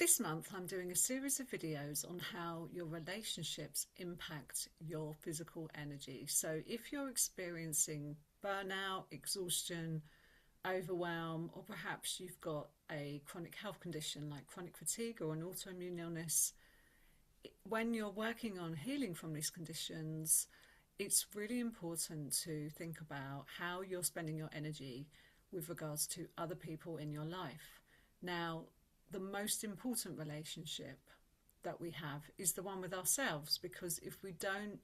This month I'm doing a series of videos on how your relationships impact your physical energy. So if you're experiencing burnout, exhaustion, overwhelm, or perhaps you've got a chronic health condition like chronic fatigue or an autoimmune illness, when you're working on healing from these conditions, it's really important to think about how you're spending your energy with regards to other people in your life. Now, the most important relationship that we have is the one with ourselves, because if we don't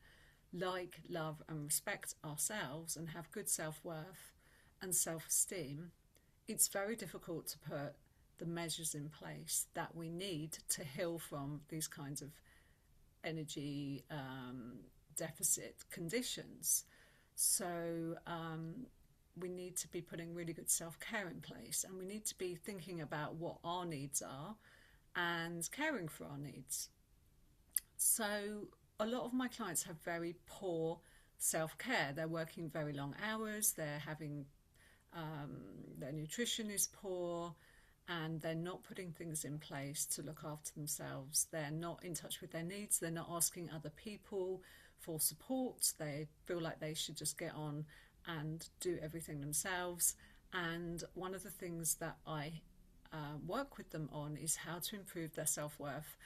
like, love, and respect ourselves and have good self-worth and self-esteem, it's very difficult to put the measures in place that we need to heal from these kinds of energy deficit conditions. So we need to be putting really good self-care in place, and we need to be thinking about what our needs are and caring for our needs. So a lot of my clients have very poor self-care. They're working very long hours, they're having their nutrition is poor, and they're not putting things in place to look after themselves. They're not in touch with their needs. They're not asking other people for support. They feel like they should just get on and do everything themselves. And one of the things that I work with them on is how to improve their self-worth,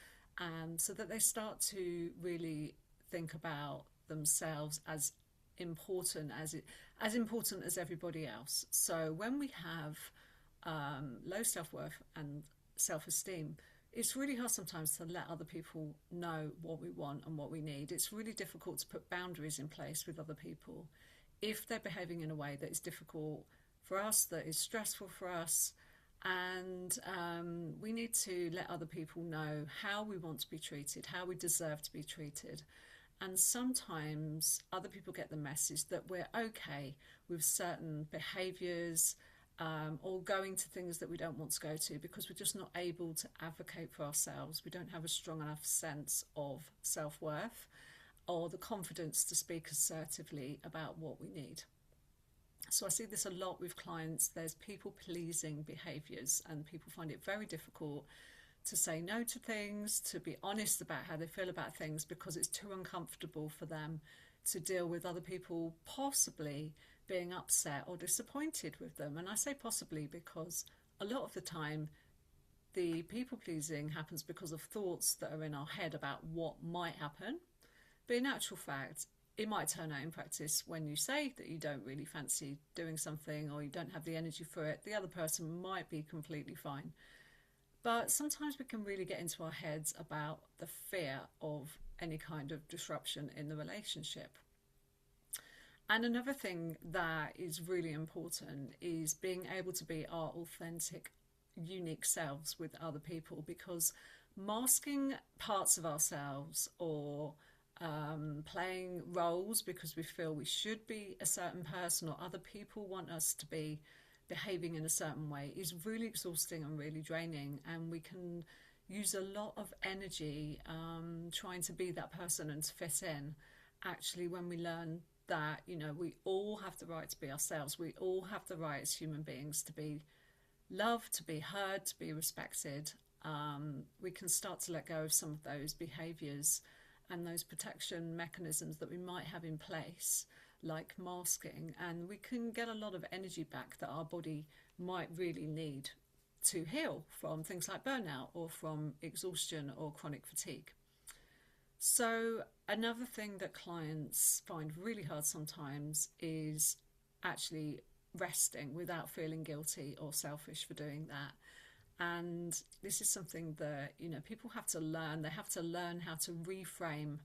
so that they start to really think about themselves as important as everybody else. So when we have low self-worth and self-esteem, it's really hard sometimes to let other people know what we want and what we need. It's really difficult to put boundaries in place with other people if they're behaving in a way that is difficult for us, that is stressful for us. And we need to let other people know how we want to be treated, how we deserve to be treated. And sometimes other people get the message that we're okay with certain behaviours, or going to things that we don't want to go to, because we're just not able to advocate for ourselves. We don't have a strong enough sense of self-worth or the confidence to speak assertively about what we need. So I see this a lot with clients. There's people-pleasing behaviours, and people find it very difficult to say no to things, to be honest about how they feel about things, because it's too uncomfortable for them to deal with other people possibly being upset or disappointed with them. And I say possibly because a lot of the time the people pleasing happens because of thoughts that are in our head about what might happen. But in actual fact, it might turn out in practice, when you say that you don't really fancy doing something or you don't have the energy for it, the other person might be completely fine. But sometimes we can really get into our heads about the fear of any kind of disruption in the relationship. And another thing that is really important is being able to be our authentic, unique selves with other people, because masking parts of ourselves or playing roles because we feel we should be a certain person or other people want us to be behaving in a certain way is really exhausting and really draining, and we can use a lot of energy trying to be that person and to fit in. Actually, when we learn that, we all have the right to be ourselves, we all have the right as human beings to be loved, to be heard, to be respected, we can start to let go of some of those behaviours and those protection mechanisms that we might have in place, like masking, and we can get a lot of energy back that our body might really need to heal from things like burnout or from exhaustion or chronic fatigue. So another thing that clients find really hard sometimes is actually resting without feeling guilty or selfish for doing that. And this is something that, people have to learn. They have to learn how to reframe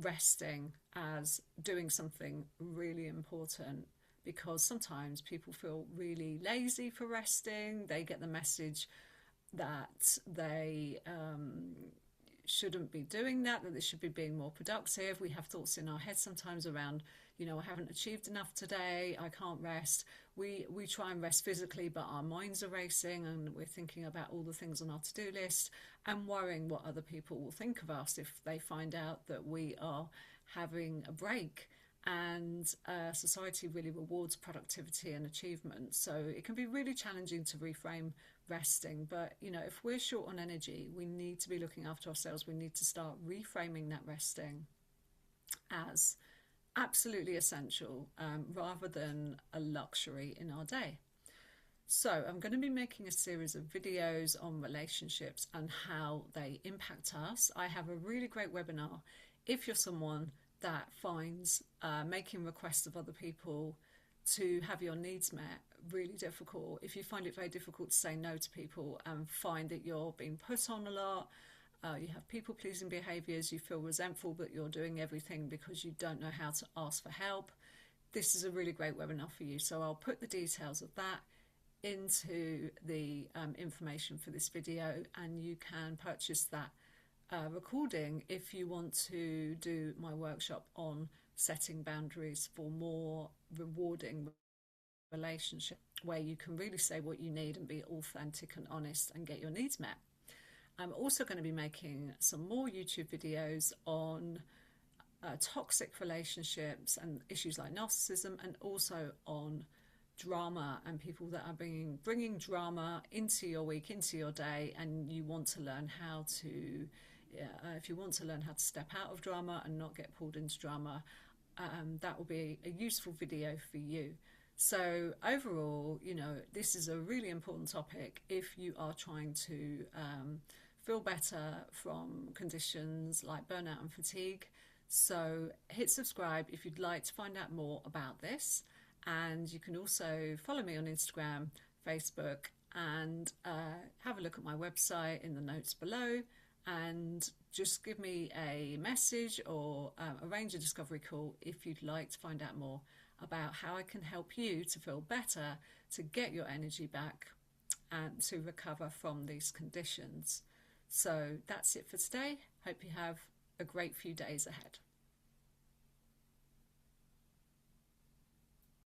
resting as doing something really important, because sometimes people feel really lazy for resting. They get the message that they shouldn't be doing that they should be being more productive. We have thoughts in our head sometimes around, I haven't achieved enough today, I can't rest. We try and rest physically, but our minds are racing and we're thinking about all the things on our to-do list and worrying what other people will think of us if they find out that we are having a break. And society really rewards productivity and achievement, so it can be really challenging to reframe resting. But you know, if we're short on energy, we need to be looking after ourselves. We need to start reframing that resting as absolutely essential, rather than a luxury in our day. So I'm going to be making a series of videos on relationships and how they impact us. I have a really great webinar if you're someone that finds making requests of other people to have your needs met really difficult. If you find it very difficult to say no to people and find that you're being put on a lot, you have people-pleasing behaviours, you feel resentful but you're doing everything because you don't know how to ask for help, this is a really great webinar for you. So I'll put the details of that into the information for this video, and you can purchase that recording if you want to do my workshop on setting boundaries for more rewarding relationship, where you can really say what you need and be authentic and honest and get your needs met. I'm also going to be making some more YouTube videos on toxic relationships and issues like narcissism, and also on drama and people that are bringing drama into your week, into your day, and you want to learn how to if you want to learn how to step out of drama and not get pulled into drama, that will be a useful video for you. So overall, you know, this is a really important topic if you are trying to feel better from conditions like burnout and fatigue. So hit subscribe if you'd like to find out more about this. And you can also follow me on Instagram, Facebook, and have a look at my website in the notes below, and just give me a message or arrange a discovery call if you'd like to find out more about how I can help you to feel better, to get your energy back, and to recover from these conditions. So that's it for today. Hope you have a great few days ahead.